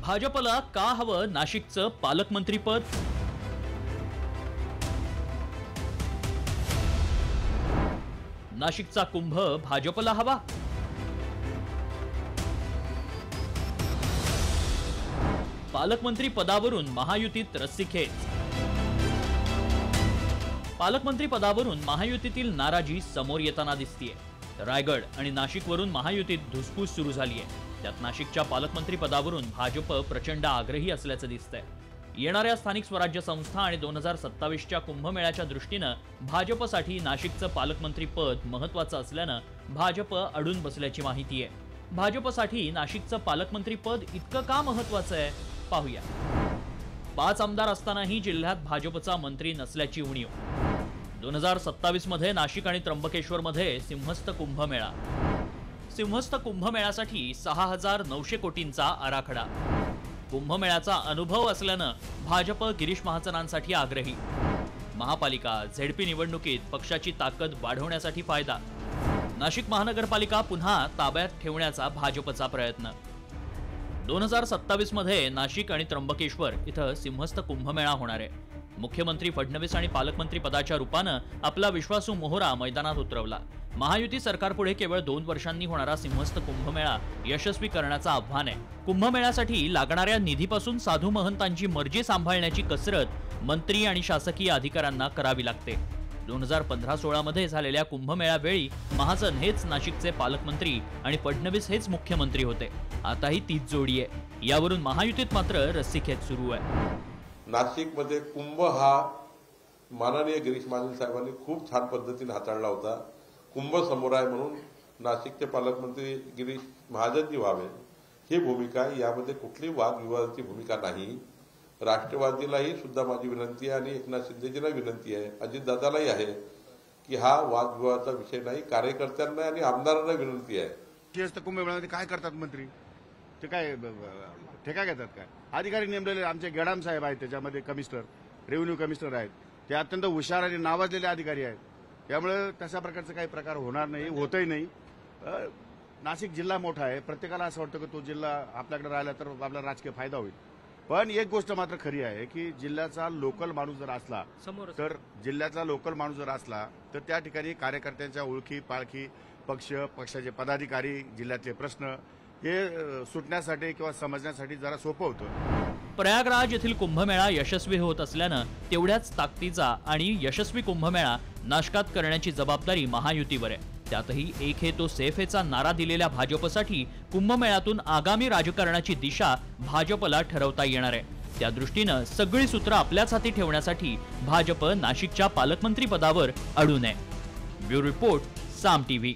भाजपला का हवं नाशिकचं पालकमंत्रीपद? नाशिकचा कुंभ भाजपला हवा? पालकमंत्री पदावरून महायुतीत रस्सीखेच. पालकमंत्री पदावरून महायुतीतील नाराजी समोर येताना दिसतीये. रायगड आणि नाशिकवरून महायुतीत धुसफूस सुरू झाली आहे. त्यात नाशिकच्या पालकमंत्री पदावरून भाजप प्रचंड आग्रही असल्याचं दिसतंय. येणाऱ्या स्थानिक स्वराज्य संस्था आणि 2027च्या कुंभमेळ्याच्या दृष्टीनं भाजपसाठी नाशिकचं पालकमंत्री पद महत्त्वाचं असल्यानं भाजप अडून बसल्याची माहिती आहे. भाजपसाठी नाशिकचं पालकमंत्री पद इतकं का महत्त्वाचं आहे पाहूया. 5 आमदार असतानाही जिल्ह्यात भाजपचा मंत्री नसल्याची उणीव. 2027 मध्ये नाशिक आणि त्र्यंबकेश्वरमध्ये सिंहस्थ कुंभमेळा. सिंहस्थ कुंभमेळ्यासाठी 6,900 कोटींचा आराखडा. कुंभमेळ्याचा अनुभव असल्यानं भाजप गिरीश महाजनांसाठी आग्रही. महापालिका झेडपी निवडणुकीत पक्षाची ताकद वाढवण्यासाठी फायदा. नाशिक महानगरपालिका पुन्हा ताब्यात ठेवण्याचा भाजपचा प्रयत्न. 2027 मध्ये नाशिक आणि त्र्यंबकेश्वर इथं सिंहस्थ कुंभमेळा होणार आहे. मुख्यमंत्री फडणवीस आणि पालकमंत्री पदाच्या रूपानं आपला विश्वासू मोहरा मैदानात उतरवला. महायुती सरकारपुढे केवळ 2 वर्षांनी होणारा सिंहस्थ कुंभमेळा यशस्वी करण्याचं आव्हान आहे. कुंभमेळ्यासाठी लागणाऱ्या निधीपासून साधू महंतांची मर्जी सांभाळण्याची कसरत मंत्री आणि शासकीय अधिकाऱ्यांना करावी लागते. 2015-16 मध्ये झालेल्या कुंभमेळ्यावेळी महाजन हेच नाशिकचे पालकमंत्री आणि फडणवीस हेच मुख्यमंत्री होते. आताही तीच जोडी आहे. यावरून महायुतीत मात्र रस्सीखेच सुरू आहे. नाशिकमध्ये कुंभ हा माननीय गिरीश महाजन साहेबांनी खूप छान पद्धतीने हाताळला होता. कुंभ समोर आहे म्हणून नाशिकचे पालकमंत्री गिरीश महाजनजी व्हावे ही भूमिका, यामध्ये कुठलीही वादविवादाची भूमिका नाही. राष्ट्रवादीलाही सुद्धा माझी विनंती आहे आणि एकनाथ शिंदेजींना विनंती आहे, अजितदादालाही आहे की हा वादविवादाचा विषय नाही. कार्यकर्त्यांना आणि आमदारांना विनंती आहे. कुंभमेळ्यामध्ये काय करतात मंत्री? ते काय ठेका घेतात काय? अधिकारी नेमलेले आमचे गेडाम साहेब आहेत, त्याच्यामध्ये कमिशनर, रेव्हेन्यू कमिशनर आहेत. ते अत्यंत हुशार आणि नावाजलेले अधिकारी आहेत. त्यामुळे तशा प्रकारचा काही प्रकार होणार नाही, होतही नाही. नाशिक जिल्हा मोठा आहे. प्रत्येकाला असं वाटतं की तो जिल्हा आपल्याकडे राहिला तर आपला राजकीय फायदा होईल. पण एक गोष्ट मात्र खरी आहे की जिल्ह्याचा लोकल माणूस जर असला तर त्या ठिकाणी कार्यकर्त्यांच्या ओळखी पाळखी, पक्षाचे पदाधिकारी, जिल्ह्यातले प्रश्न हे सुटण्यासाठी किंवा समजण्यासाठी जरा सोपं होतं. प्रयागराज येथील कुंभमेळा यशस्वी होत असल्यानं तेवढ्याच ताकदीचा आणि यशस्वी कुंभमेळा नाशकात करण्याची जबाबदारी महायुतीवर आहे. त्यातही एक हे तो सेफेचा नारा दिलेल्या भाजपसाठी कुंभमेळ्यातून आगामी राजकारणाची दिशा भाजपला ठरवता येणार आहे. त्या दृष्टीनं सगळी सूत्र आपल्याच हाती ठेवण्यासाठी भाजप नाशिकच्या पालकमंत्री पदावर अडून आहे. ब्युरो रिपोर्ट, साम टीव्ही.